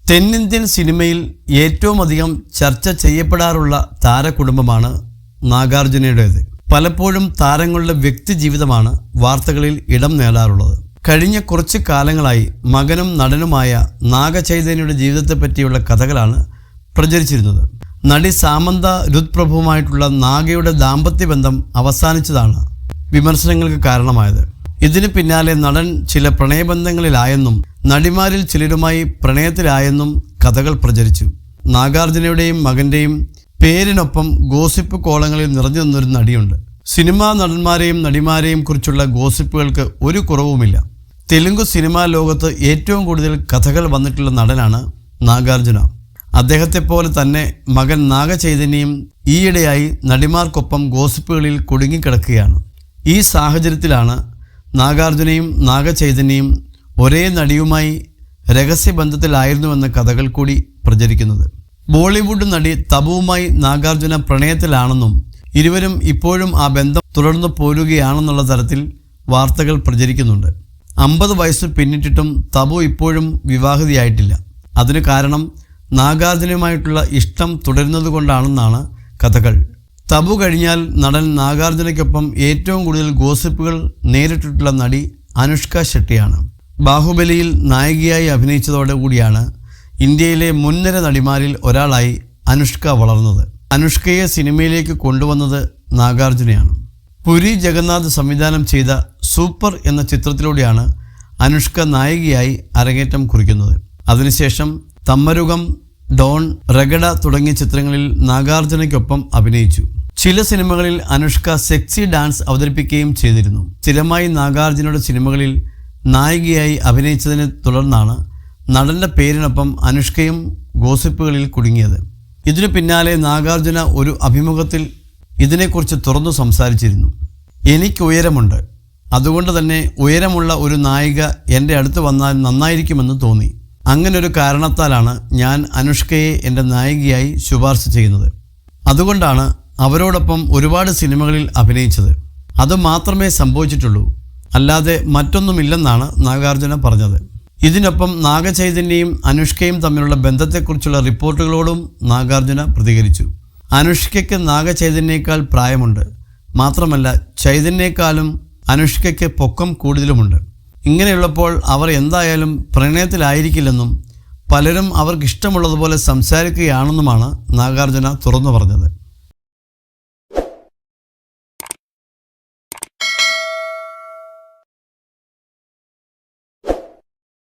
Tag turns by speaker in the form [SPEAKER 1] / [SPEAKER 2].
[SPEAKER 1] തെന്നിന്ത്യൻ സിനിമയിൽ ഏറ്റവും അധികം ചർച്ച ചെയ്യപ്പെടാറുള്ള താരകുടുംബമാണ് നാഗാർജുനയുടേത്. പലപ്പോഴും താരങ്ങളുടെ വ്യക്തി ജീവിതമാണ് വാർത്തകളിൽ ഇടം നേടാറുള്ളത്. കഴിഞ്ഞ കുറച്ച് കാലങ്ങളായി മകനും നടനുമായ നാഗചൈതന്യയുടെ ജീവിതത്തെപ്പറ്റിയുള്ള കഥകളാണ് പ്രചരിച്ചിരുന്നത്. നടി സാമന്ത രുത്പ്രഭുവുമായിട്ടുള്ള നാഗയുടെ ദാമ്പത്യ ബന്ധം അവസാനിച്ചതാണ് വിമർശനങ്ങൾക്ക് കാരണമായത്. ഇതിന് പിന്നാലെ നടൻ ചില പ്രണയബന്ധങ്ങളിലായെന്നും നടിമാരിൽ ചിലരുമായി പ്രണയത്തിലായെന്നും കഥകൾ പ്രചരിച്ചു. നാഗാർജുനയുടെയും മകന്റെയും പേരിനൊപ്പം ഗോസിപ്പ് കോളങ്ങളിൽ നിറഞ്ഞു നിന്നൊരു നടിയുണ്ട്. സിനിമാ നടന്മാരെയും നടിമാരെയും കുറിച്ചുള്ള ഗോസിപ്പുകൾക്ക് ഒരു കുറവുമില്ല. തെലുങ്ക് സിനിമാ ലോകത്ത് ഏറ്റവും കൂടുതൽ കഥകൾ വന്നിട്ടുള്ള നടനാണ് നാഗാർജുന. അദ്ദേഹത്തെപ്പോലെ തന്നെ മകൻ നാഗചൈതന്യയും ഈയിടെയായി നടിമാർക്കൊപ്പം ഗോസിപ്പുകളിൽ കുടുങ്ങിക്കിടക്കുകയാണ്. ഈ സാഹചര്യത്തിലാണ് നാഗാർജുനയും നാഗചൈതന്യയും ഒരേ നടിയുമായി രഹസ്യബന്ധത്തിലായിരുന്നുവെന്ന കഥകൾ കൂടി പ്രചരിക്കുന്നത്. ബോളിവുഡ് നടി തബുവുമായി നാഗാർജുന പ്രണയത്തിലാണെന്നും ഇരുവരും ഇപ്പോഴും ആ ബന്ധം തുടർന്നു പോരുകയാണെന്നുള്ള തരത്തിൽ വാർത്തകൾ പ്രചരിക്കുന്നുണ്ട്. 50 വയസ്സ് പിന്നിട്ടിട്ടും തബു ഇപ്പോഴും വിവാഹിതയായിട്ടില്ല. അതിന് കാരണം നാഗാർജുനയുമായിട്ടുള്ള ഇഷ്ടം തുടരുന്നതുകൊണ്ടാണെന്നാണ് കഥകൾ. തബു കഴിഞ്ഞാൽ നടൻ നാഗാർജുനയ്ക്കൊപ്പം ഏറ്റവും കൂടുതൽ ഗോസിപ്പുകൾ നേരിട്ടിട്ടുള്ള നടി അനുഷ്ക ഷെട്ടിയാണ്. ബാഹുബലിയിൽ നായികയായി അഭിനയിച്ചതോടെ കൂടിയാണ് ഇന്ത്യയിലെ മുൻനിര നടിമാരിൽ ഒരാളായി അനുഷ്ക വളർന്നത്. അനുഷ്കയെ സിനിമയിലേക്ക് കൊണ്ടുവന്നത് നാഗാർജുനയാണ്. പുരി ജഗന്നാഥ് സംവിധാനം ചെയ്ത സൂപ്പർ എന്ന ചിത്രത്തിലൂടെയാണ് അനുഷ്ക നായികയായി അരങ്ങേറ്റം കുറിക്കുന്നത്. അതിനുശേഷം തമ്മരുകം, ഡോൺ, റഗഡ തുടങ്ങിയ ചിത്രങ്ങളിൽ നാഗാർജുനയ്ക്കൊപ്പം അഭിനയിച്ചു. ചില സിനിമകളിൽ അനുഷ്ക സെക്സി ഡാൻസ് അവതരിപ്പിക്കുകയും ചെയ്തിരുന്നു. സ്ഥിരമായി നാഗാർജുനയുടെ സിനിമകളിൽ നായികയായി അഭിനയിച്ചതിനെ തുടർന്നാണ് നടന്റെ പേരിനൊപ്പം അനുഷ്കയും ഗോസിപ്പുകളിൽ കുടുങ്ങിയത്. ഇതിനു പിന്നാലെ നാഗാർജുന ഒരു അഭിമുഖത്തിൽ ഇതിനെക്കുറിച്ച് തുറന്നു സംസാരിച്ചിരുന്നു. എനിക്ക് ഉയരമുണ്ട്, അതുകൊണ്ട് തന്നെ ഉയരമുള്ള ഒരു നായിക എൻ്റെ അടുത്ത് വന്നാൽ നന്നായിരിക്കുമെന്ന് തോന്നി. അങ്ങനൊരു കാരണത്താലാണ് ഞാൻ അനുഷ്കയെ എൻ്റെ നായികയായി ശുപാർശ ചെയ്യുന്നത്. അതുകൊണ്ടാണ് അവരോടൊപ്പം ഒരുപാട് സിനിമകളിൽ അഭിനയിച്ചത്. അതുമാത്രമേ സംഭവിച്ചിട്ടുള്ളൂ, അല്ലാതെ മറ്റൊന്നുമില്ലെന്നാണ് നാഗാർജുന പറഞ്ഞത്. ഇതിനൊപ്പം നാഗചൈതന്യയും അനുഷ്കയും തമ്മിലുള്ള ബന്ധത്തെക്കുറിച്ചുള്ള റിപ്പോർട്ടുകളോടും നാഗാർജുന പ്രതികരിച്ചു. അനുഷ്കയ്ക്ക് നാഗചൈതന്യേക്കാൾ പ്രായമുണ്ട്, മാത്രമല്ല ചൈതന്യേക്കാളും അനുഷ്കയ്ക്ക് പൊക്കം കൂടുതലുമുണ്ട്. ഇങ്ങനെയുള്ളപ്പോൾ അവർ എന്തായാലും പ്രണയത്തിലായിരിക്കില്ലെന്നും പലരും അവർക്കിഷ്ടമുള്ളതുപോലെ സംസാരിക്കുകയാണെന്നുമാണ് നാഗാർജുന തുറന്നു പറഞ്ഞത്.